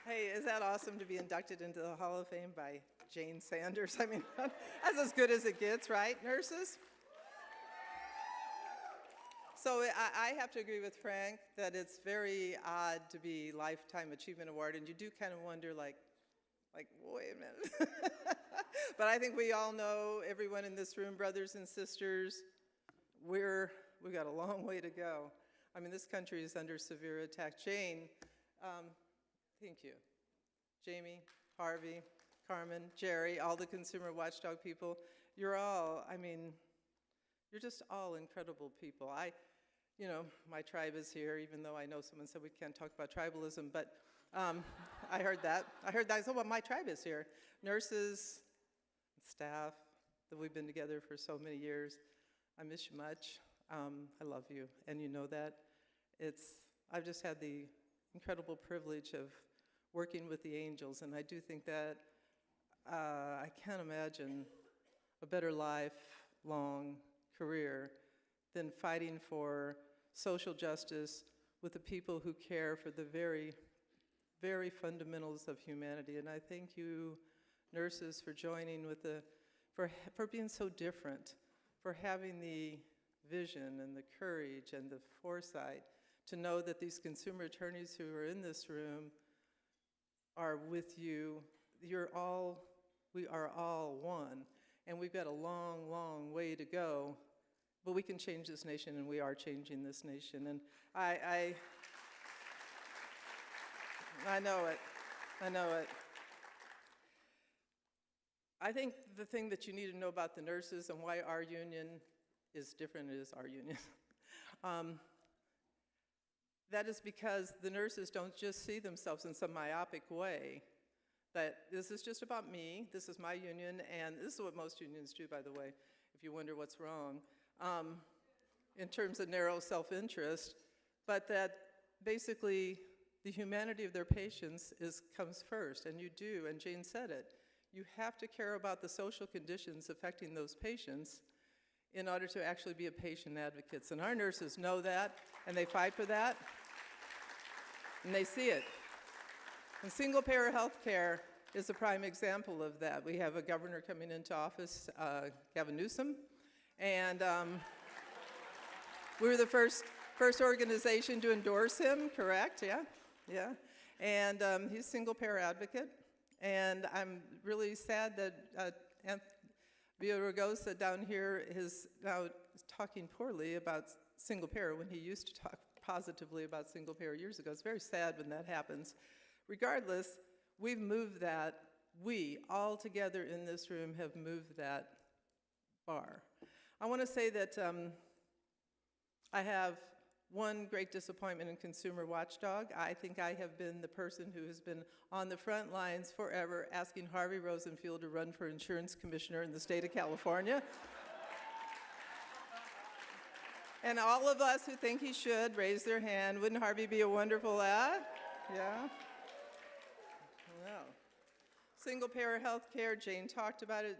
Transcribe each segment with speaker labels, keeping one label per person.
Speaker 1: Hey, is that awesome to be inducted into the Hall of Fame by Jane Sanders? I mean, that's as good as it gets, right, nurses? So I have to agree with Frank that it's very odd to be Lifetime Achievement Award, and you do kind of wonder, like, wait a minute. But I think we all know, everyone in this room, brothers and sisters, we've got a long way to go. I mean, this country is under severe attack. Jane, thank you. Jamie, Harvey, Carmen, Jerry, all the consumer watchdog people, you're all, I mean, you're just all incredible people. You know, my tribe is here, even though I know someone said we can't talk about tribalism, but I heard that. I said, well, my tribe is here. Nurses, staff, that we've been together for so many years. I miss you much. I love you, and you know that. I've just had the incredible privilege of working with the angels, and I do think that I can't imagine a better lifelong career than fighting for social justice with the people who care for the very, very fundamentals of humanity. And I thank you, nurses, for joining with for being so different, for having the vision and the courage and the foresight to know that these consumer attorneys who are in this room are with you. We are all one, and we've got a long, long way to go. But we can change this nation, and we are changing this nation. And I know it. I know it. I think the thing that you need to know about the nurses and why our union is different is our union. That is because the nurses don't just see themselves in some myopic way, that this is just about me, this is my union, and this is what most unions do, by the way, if you wonder what's wrong. In terms of narrow self-interest, but that basically the humanity of their patients comes first, and you do, and Jane said it. You have to care about the social conditions affecting those patients in order to actually be a patient advocate. And our nurses know that, and they fight for that, and they see it. And single-payer health care is a prime example of that. We have a governor coming into office, Gavin Newsom, and we were the first organization to endorse him, correct? Yeah. And he's a single-payer advocate. And I'm really sad that Villaraigosa down here is now talking poorly about single-payer when he used to talk positively about single-payer years ago. It's very sad when that happens. Regardless, we've moved that. We, all together in this room, have moved that bar. I want to say that I have one great disappointment in Consumer Watchdog. I think I have been the person who has been on the front lines forever asking Harvey Rosenfield to run for insurance commissioner in the state of California. And all of us who think he should raise their hand. Wouldn't Harvey be a wonderful ad? Yeah? Well, single-payer health care, Jane talked about it.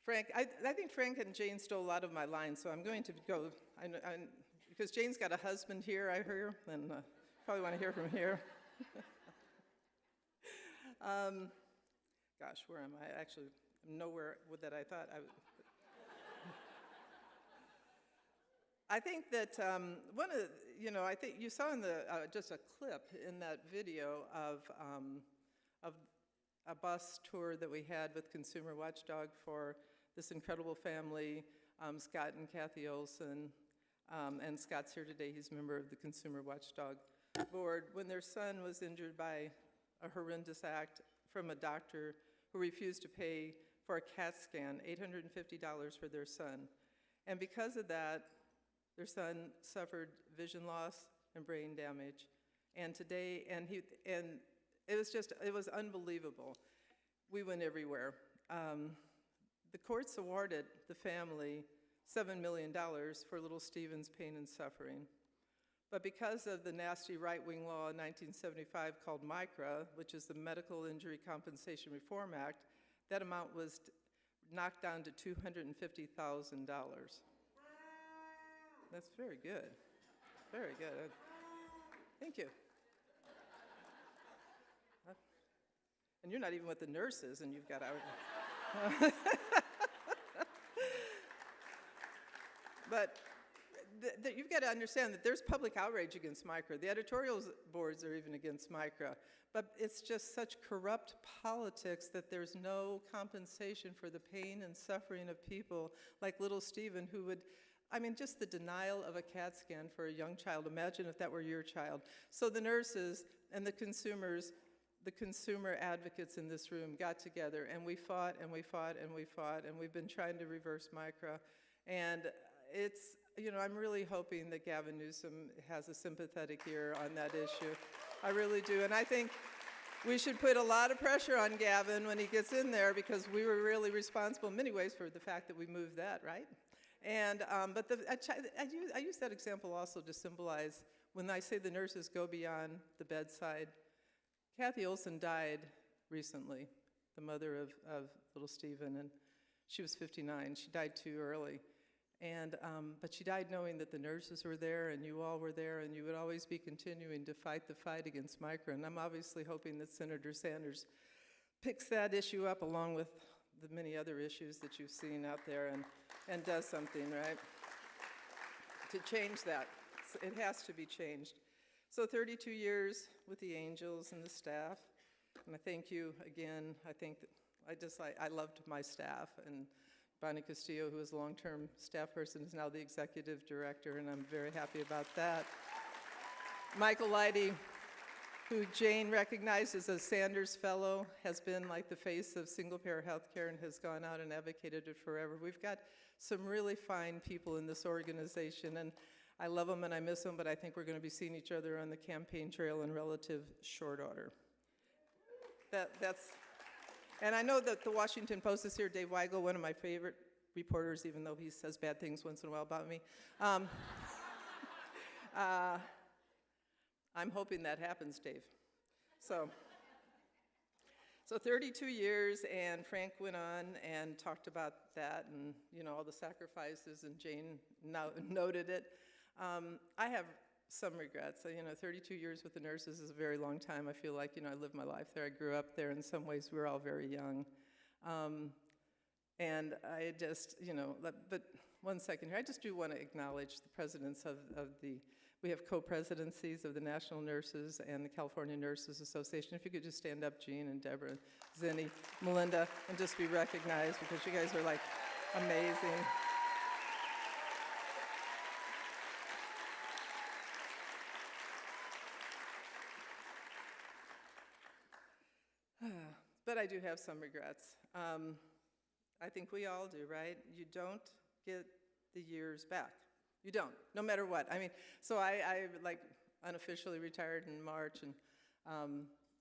Speaker 1: Frank, I think Frank and Jane stole a lot of my lines, so I'm going to go, because Jane's got a husband here, I hear, and probably want to hear from here. Gosh, where am I? Actually, I'm nowhere that I thought I would. I think that I think you saw in just a clip in that video of a bus tour that we had with Consumer Watchdog for this incredible family, Scott and Kathy Olson, and Scott's here today. He's a member of the Consumer Watchdog Board. When their son was injured by a horrendous act from a doctor who refused to pay for a CAT scan, $850 for their son. And because of that, their son suffered vision loss and brain damage. And today, it was unbelievable. We went everywhere. The courts awarded the family $7 million for little Stephen's pain and suffering. But because of the nasty right-wing law in 1975 called MICRA, which is the Medical Injury Compensation Reform Act, that amount was knocked down to $250,000. That's very good. Very good. Thank you. And you're not even with the nurses, and you've got our... But you've got to understand that there's public outrage against MICRA. The editorial boards are even against MICRA. But it's just such corrupt politics that there's no compensation for the pain and suffering of people like little Stephen, who would, I mean, just the denial of a CAT scan for a young child. Imagine if that were your child. So the nurses and the consumers, the consumer advocates in this room got together, and we fought and we fought and we fought, and we've been trying to reverse MICRA. And it's, you know, I'm really hoping that Gavin Newsom has a sympathetic ear on that issue. I really do. And I think we should put a lot of pressure on Gavin when he gets in there, because we were really responsible in many ways for the fact that we moved that, right? And, but I use that example also to symbolize, when I say the nurses go beyond the bedside. Kathy Olson died recently, the mother of little Stephen, and she was 59. She died too early. And, but she died knowing that the nurses were there and you all were there, and you would always be continuing to fight the fight against MICRA. And I'm obviously hoping that Senator Sanders picks that issue up along with the many other issues that you've seen out there, and does something, right, to change that. It has to be changed. So 32 years with the Angels and the staff, and I thank you again. I think that I loved my staff, and Bonnie Castillo, who is a long-term staff person, is now the executive director, and I'm very happy about that. Michael Leidy, who Jane recognized as a Sanders Fellow, has been like the face of single-payer health care and has gone out and advocated it forever. We've got some really fine people in this organization, and I love them and I miss them, but I think we're going to be seeing each other on the campaign trail in relative short order. And I know that the Washington Post is here. Dave Weigel, one of my favorite reporters, even though he says bad things once in a while about me. I'm hoping that happens, Dave. So 32 years, and Frank went on and talked about that, and you know, all the sacrifices, and Jane noted it. I have some regrets. You know, 32 years with the nurses is a very long time. I feel like, you know, I lived my life there. I grew up there. In some ways, we were all very young. And I just, you know, but one second here. I just do want to acknowledge the presidents of we have co-presidencies of the National Nurses and the California Nurses Association. If you could just stand up, Jean and Deborah, Zinni, Melinda, and just be recognized, because you guys are like amazing. But I do have some regrets. I think we all do, right? You don't get the years back. You don't, no matter what. I mean, so I like unofficially retired in March, and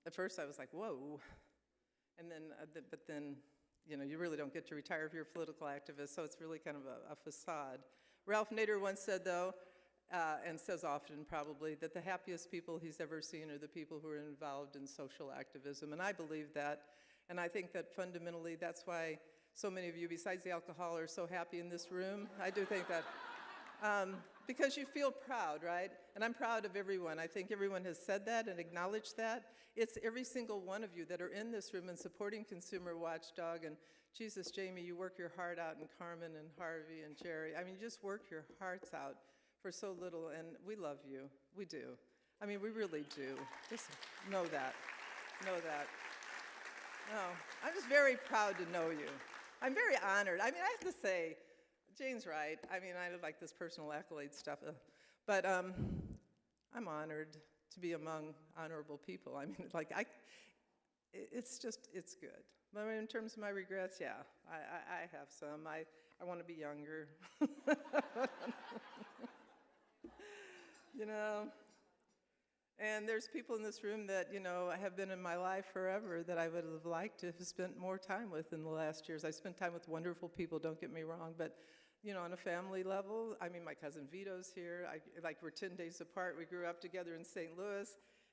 Speaker 1: at first I was like, whoa. And then, but then, you know, you really don't get to retire if you're a political activist, so it's really kind of a facade. Ralph Nader once said, though, and says often probably, that the happiest people he's ever seen are the people who are involved in social activism, and I believe that. And I think that fundamentally that's why so many of you, besides the alcohol, are so happy in this room. I do think that. Because you feel proud, right? And I'm proud of everyone. I think everyone has said that and acknowledged that. It's every single one of you that are in this room and supporting Consumer Watchdog. And Jesus, Jamie, you work your heart out, and Carmen and Harvey and Jerry. I mean, you just work your hearts out for so little, and we love you. We do. I mean, we really do. Just know that. Know that. No, I'm just very proud to know you. I'm very honored. I mean, I have to say, Jane's right. I mean, I like this personal accolade stuff, but I'm honored to be among honorable people. I mean, like, it's good. But in terms of my regrets, yeah, I have some. I want to be younger. You know? And there's people in this room that, you know, have been in my life forever that I would have liked to have spent more time with in the last years. I spent time with wonderful people, don't get me wrong, but, you know, on a family level, I mean, my cousin Vito's here. We're 10 days apart. We grew up together in St. Louis.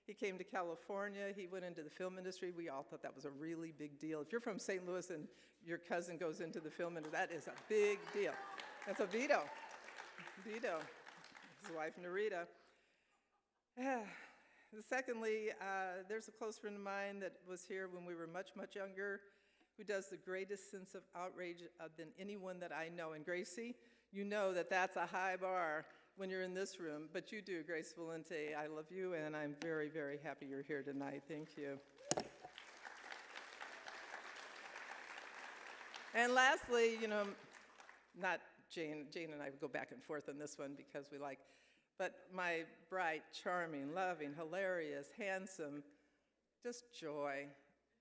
Speaker 1: He came to California. He went into the film industry. We all thought that was a really big deal. If you're from St. Louis and your cousin goes into the film industry, that is a big deal. That's a Vito. Vito, his wife Narita. Secondly, there's a close friend of mine that was here when we were much, much younger, who does the greatest sense of outrage than anyone that I know. And Gracie, you know that that's a high bar when you're in this room, but you do, Grace Valente. I love you, and I'm very, very happy you're here tonight. Thank you. And lastly, you know, not Jane and I go back and forth on this one because we like, but my bright, charming, loving, hilarious, handsome, just joy,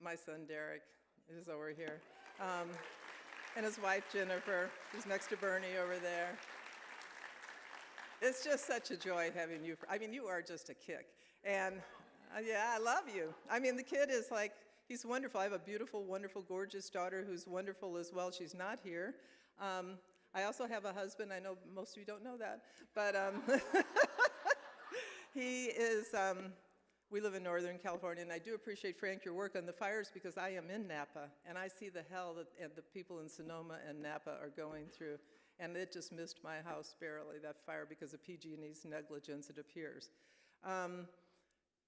Speaker 1: my son Derek is over here, and his wife Jennifer, who's next to Bernie over there. It's just such a joy having you. I mean, you are just a kick. And yeah, I love you. I mean, the kid is like, he's wonderful. I have a beautiful, wonderful, gorgeous daughter who's wonderful as well. She's not here. I also have a husband. I know most of you don't know that. But he is, we live in Northern California, and I do appreciate, Frank, your work on the fires because I am in Napa, and I see the hell that the people in Sonoma and Napa are going through. And it just missed my house barely, that fire, because of PG&E's negligence, it appears.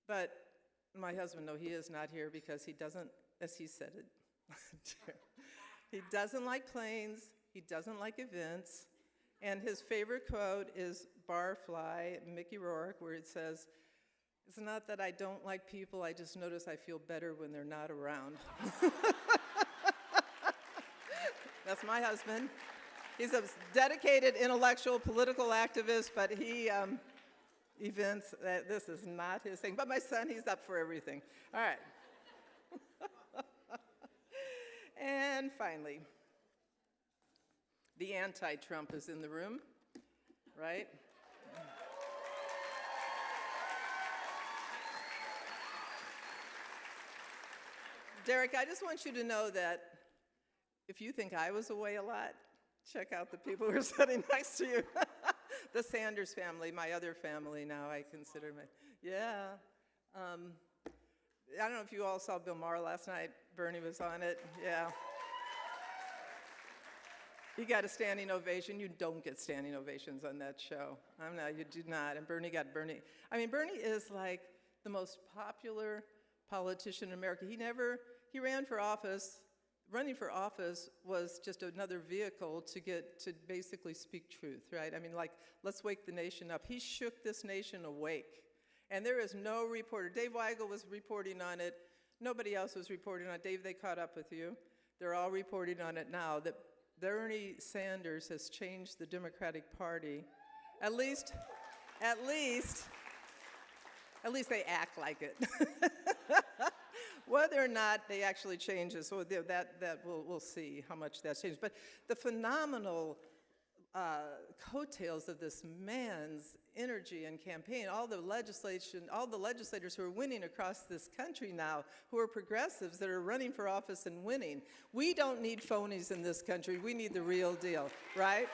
Speaker 1: But my husband, no, he is not here because he doesn't, as he said it, he doesn't like planes, he doesn't like events, and his favorite quote is Barfly, Mickey Rourke, where it says, "It's not that I don't like people, I just notice I feel better when they're not around." That's my husband. He's a dedicated intellectual, political activist, but he events, this is not his thing. But my son, he's up for everything. All right. And finally, the anti-Trump is in the room, right? Derek, I just want you to know that if you think I was away a lot, check out the people who are sitting next to you. The Sanders family, my other family now, I consider my, yeah. I don't know if you all saw Bill Maher last night. Bernie was on it, yeah. He got a standing ovation. You don't get standing ovations on that show. You do not, and Bernie got Bernie. I mean, Bernie is like the most popular politician in America. He ran for office. Running for office was just another vehicle to basically speak truth, right? I mean, like, let's wake the nation up. He shook this nation awake. And there is no reporter. Dave Weigel was reporting on it. Nobody else was reporting on it. Dave, they caught up with you. They're all reporting on it now, that Bernie Sanders has changed the Democratic Party. At least they act like it. Whether or not they actually change it, so we'll see how much that's changed. But the phenomenal coattails of this man's energy and campaign, all the legislators who are winning across this country now, who are progressives that are running for office and winning. We don't need phonies in this country. We need the real deal, right?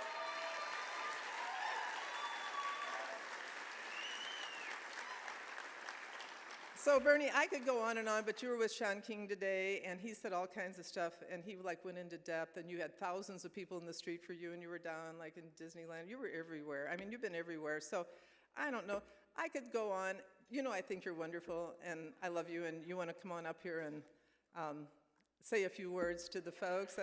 Speaker 1: So Bernie, I could go on, but you were with Sean King today, and he said all kinds of stuff, and he like went into depth, and you had thousands of people in the street for you, and you were down like in Disneyland. You were everywhere. I mean, you've been everywhere. So I don't know. I could go on. You know, I think you're wonderful, and I love you, and you want to come on up here and say a few words to the folks.